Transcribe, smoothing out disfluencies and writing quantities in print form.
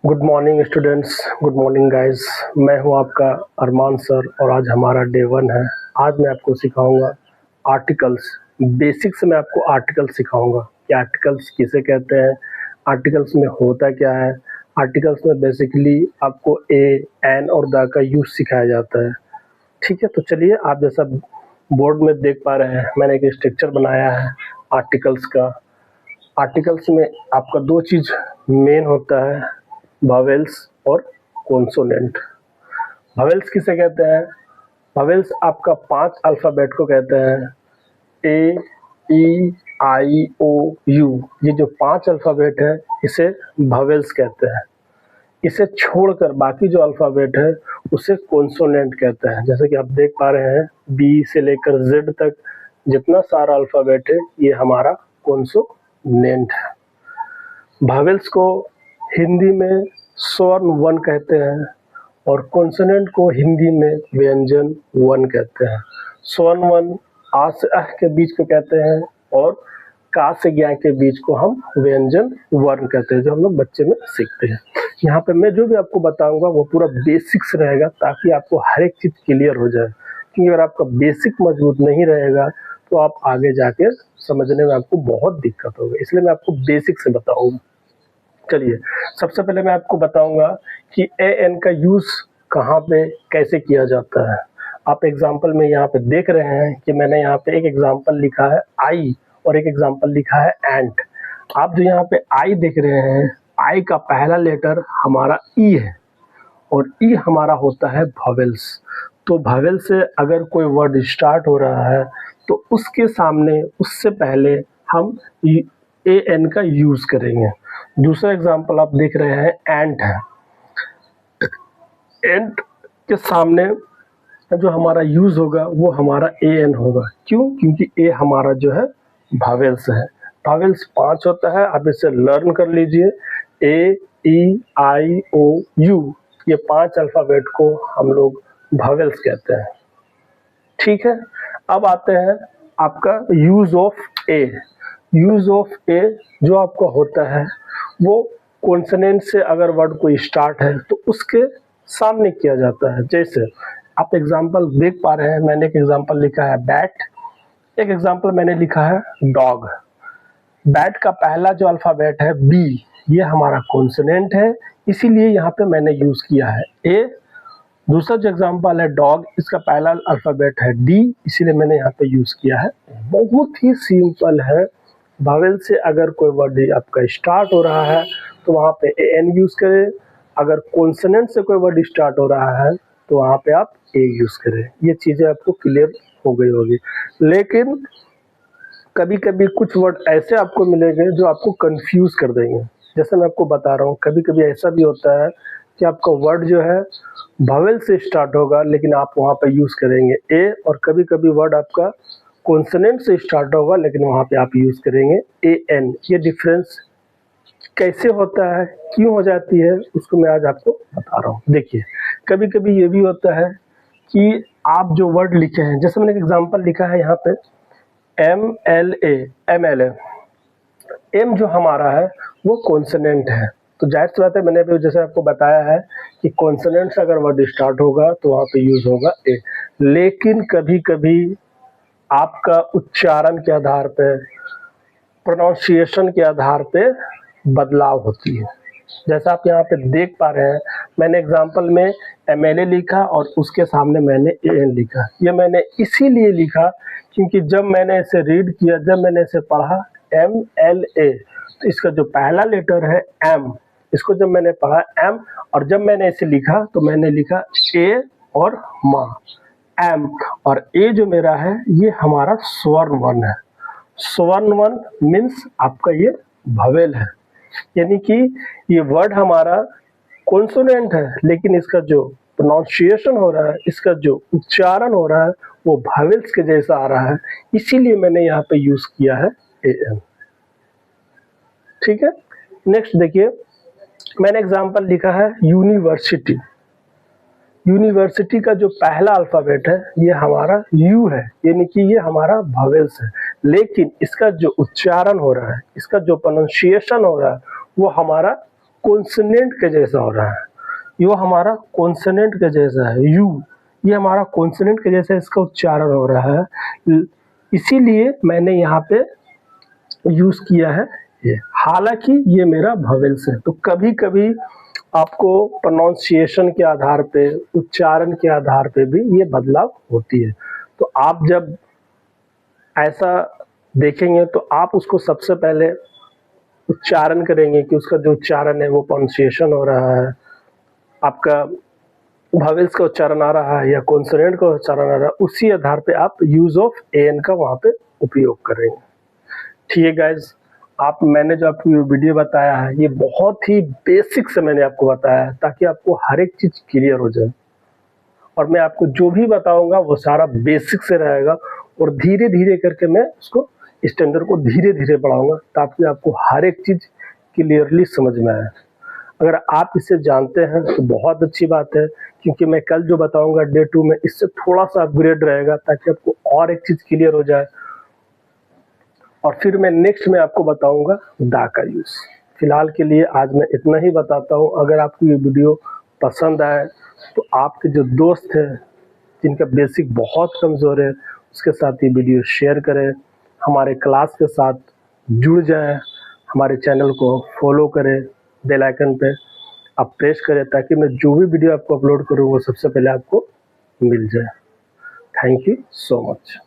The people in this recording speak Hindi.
Good morning students, good morning guys. मैं हूं आपका अरमान सर और आज हमारा डे 1 है। आज मैं आपको सिखाऊंगा आर्टिकल्स। बेसिक से मैं आपको आर्टिकल्स सिखाऊंगा कि आर्टिकल्स किसे कहते हैं, आर्टिकल्स में होता क्या है। आर्टिकल्स में बेसिकली आपको ए, एन और द का यूज सिखाया जाता है। ठीक है, तो चलिए, आप जैसा बोर्ड में देख पा रहे हैं मैंने एक स्ट्रक्चर बनाया है आर्टिकल्स का। आर्टिकल्स में आपका दो चीज मेन होता है, वावेल्स और कॉन्सोनेंट। वावेल्स किसे कहते हैं? वावेल्स आपका 5 अल्फ़ाबेट को कहते हैं, ए, ई, आई, ओ, यू। ये जो 5 अल्फ़ाबेट है इसे वावेल्स कहते हैं। इसे छोड़कर बाकी जो अल्फ़ाबेट है उसे कॉन्सोनेंट कहते हैं। जैसे कि आप देख पा रहे हैं, बी से लेकर जेड तक जितना सारा अल्फ़ाबेट है ये हमारा कॉन्सोनेंट है। वावेल्स को हिंदी में स्वर्ण वन कहते हैं और कॉन्सोनेंट को हिंदी में व्यंजन वन कहते हैं। स्वर्ण वन आ से अह के बीच को कहते हैं और का से ज्ञा के बीच को हम व्यंजन वर्ण कहते हैं, जो हम लोग बच्चे में सीखते हैं। यहाँ पे मैं जो भी आपको बताऊंगा वो पूरा बेसिक्स रहेगा ताकि आपको हर एक चीज क्लियर हो जाए, क्योंकि अगर आपका बेसिक मजबूत नहीं रहेगा तो आप आगे जाके समझने में आपको बहुत दिक्कत होगी। इसलिए मैं आपको बेसिक से बताऊंगा। चलिए, सबसे पहले मैं आपको बताऊंगा कि ए एन का यूज कहाँ पे कैसे किया जाता है। आप एग्जाम्पल में यहाँ पे देख रहे हैं कि मैंने यहाँ पे एक एग्जाम्पल लिखा है आई और एक एग्जाम्पल लिखा है एंट। आप जो यहाँ पे आई देख रहे हैं, आई का पहला लेटर हमारा ई है और ई हमारा होता है वावेल्स। तो वावेल से अगर कोई वर्ड स्टार्ट हो रहा है तो उसके सामने उससे पहले हम ए एन का यूज करेंगे। दूसरा एग्जांपल आप देख रहे हैं, एंट है। एंट के सामने जो हमारा यूज होगा वो हमारा ए एन होगा। क्यों? क्योंकि ए हमारा जो है वावेल्स है। वावेल्स 5 होता है, आप इसे लर्न कर लीजिए। ए, ई, आई, ओ, यू, ये 5 अल्फाबेट को हम लोग वावेल्स कहते हैं। ठीक है, अब आते हैं आपका use of a. Use of a जो आपका होता है वो कॉन्सोनेंट से अगर वर्ड कोई स्टार्ट है तो उसके सामने किया जाता है। जैसे आप एग्जांपल देख पा रहे हैं, मैंने एक एग्जांपल लिखा है बैट, एक एग्जांपल मैंने लिखा है डॉग। बैट का पहला जो अल्फाबेट है बी, ये हमारा कॉन्सोनेंट है, इसीलिए यहाँ पे मैंने यूज किया है ए। दूसरा जो एग्जांपल है डॉग, इसका पहला अल्फाबेट है डी, इसीलिए मैंने यहाँ पे यूज किया है। बहुत ही सिंपल है। वावेल से अगर कोई वर्ड आपका स्टार्ट हो रहा है तो वहाँ पे ए एन यूज करें। अगर कॉन्सोनेंट से कोई वर्ड स्टार्ट हो रहा है तो वहाँ पे आप ए यूज करें। ये चीजें आपको क्लियर हो गई होगी। लेकिन कभी कभी कुछ वर्ड ऐसे आपको मिलेंगे जो आपको कंफ्यूज कर देंगे। जैसे मैं आपको बता रहा हूँ, कभी कभी ऐसा भी होता है कि आपका वर्ड जो है वावेल से स्टार्ट होगा लेकिन आप वहाँ पे यूज करेंगे ए, और कभी कभी वर्ड आपका कॉन्सोनेंट से स्टार्ट होगा लेकिन वहाँ पे आप यूज करेंगे ए एन। ये डिफरेंस कैसे होता है, क्यों हो जाती है, उसको मैं आज आपको बता रहा हूँ। देखिए, कभी कभी ये भी होता है कि आप जो वर्ड लिखे हैं, जैसे मैंने एक एग्जांपल लिखा है यहाँ पे MLA, MLA, एम जो हमारा है वो कॉन्सोनेंट है। तो जाहिर सी बात है, मैंने अभी जैसे आपको बताया है कि कॉन्सोनेंट से अगर वर्ड स्टार्ट होगा तो वहाँ पे यूज होगा ए। लेकिन कभी कभी आपका उच्चारण के आधार पे, प्रोनाउंसिएशन के आधार पे बदलाव होती है। जैसा आप यहाँ पे देख पा रहे हैं, मैंने एग्जाम्पल में MLA लिखा और उसके सामने मैंने AN लिखा। ये मैंने इसीलिए लिखा क्योंकि जब मैंने इसे रीड किया, जब मैंने इसे पढ़ा MLA, तो इसका जो पहला लेटर है M, इसको जब मैंने पढ़ा M, और जब मैंने इसे लिखा तो मैंने लिखा A और माँ, M, और A जो मेरा है ये हमारा स्वर्ण वन है। स्वर्ण वन मीन्स आपका ये वावेल है, यानी कि ये वर्ड हमारा कॉन्सोनेंट है लेकिन इसका जो प्रोनाउंसिएशन हो रहा है, इसका जो उच्चारण हो रहा है वो वावेल्स के जैसा आ रहा है, इसीलिए मैंने यहाँ पे यूज किया है ए एन। ठीक है, नेक्स्ट देखिए, मैंने एग्जांपल लिखा है यूनिवर्सिटी। यूनिवर्सिटी का जो पहला अल्फाबेट है ये हमारा यू है, यानी कि ये हमारा वावेल्स है, लेकिन इसका जो उच्चारण हो रहा है, इसका जो प्रोनाउंसिएशन हो रहा है वो हमारा कॉन्सोनेंट के जैसा हो रहा है, यो हमारा कॉन्सोनेंट के जैसा है, यू ये हमारा कॉन्सोनेंट के जैसा इसका उच्चारण हो रहा है, इसीलिए मैंने यहाँ पे यूज किया है ये। हालांकि ये मेरा वोवेल्स है, तो कभी कभी आपको प्रोनाउंसिएशन के आधार पे, उच्चारण के आधार पे भी ये बदलाव होती है। तो आप जब ऐसा देखेंगे तो आप उसको सबसे पहले उच्चारण करेंगे कि उसका जो उच्चारण है वो प्रोनाउंसिएशन हो रहा है, आपका वोवेल्स का उच्चारण आ रहा है या कॉन्सोनेंट का उच्चारण आ रहा है, उसी आधार पे आप यूज ऑफ एन का वहाँ पे उपयोग करेंगे। ठीक है गाइज, मैंने जो आपको ये वीडियो बताया है ये बहुत ही बेसिक से मैंने आपको बताया है ताकि आपको हर एक चीज क्लियर हो जाए, और मैं आपको जो भी बताऊंगा वो सारा बेसिक से रहेगा और धीरे धीरे करके मैं उसको स्टैंडर्ड को धीरे धीरे बढ़ाऊंगा ताकि आपको हर एक चीज क्लियरली समझ में आए। अगर आप इसे जानते हैं तो बहुत अच्छी बात है, क्योंकि मैं कल जो बताऊंगा डे 2 में इससे थोड़ा सा अपग्रेड रहेगा ताकि आपको और एक चीज क्लियर हो जाए, और फिर मैं नेक्स्ट में आपको बताऊंगा दा का यूज। फिलहाल के लिए आज मैं इतना ही बताता हूँ। अगर आपको ये वीडियो पसंद आए तो आपके जो दोस्त हैं जिनका बेसिक बहुत कमज़ोर है उसके साथ ये वीडियो शेयर करें, हमारे क्लास के साथ जुड़ जाएं, हमारे चैनल को फॉलो करें, बेल आइकन पे आप प्रेस करें ताकि मैं जो भी वीडियो आपको अपलोड करूँ वो सबसे पहले आपको मिल जाए। Thank you so much.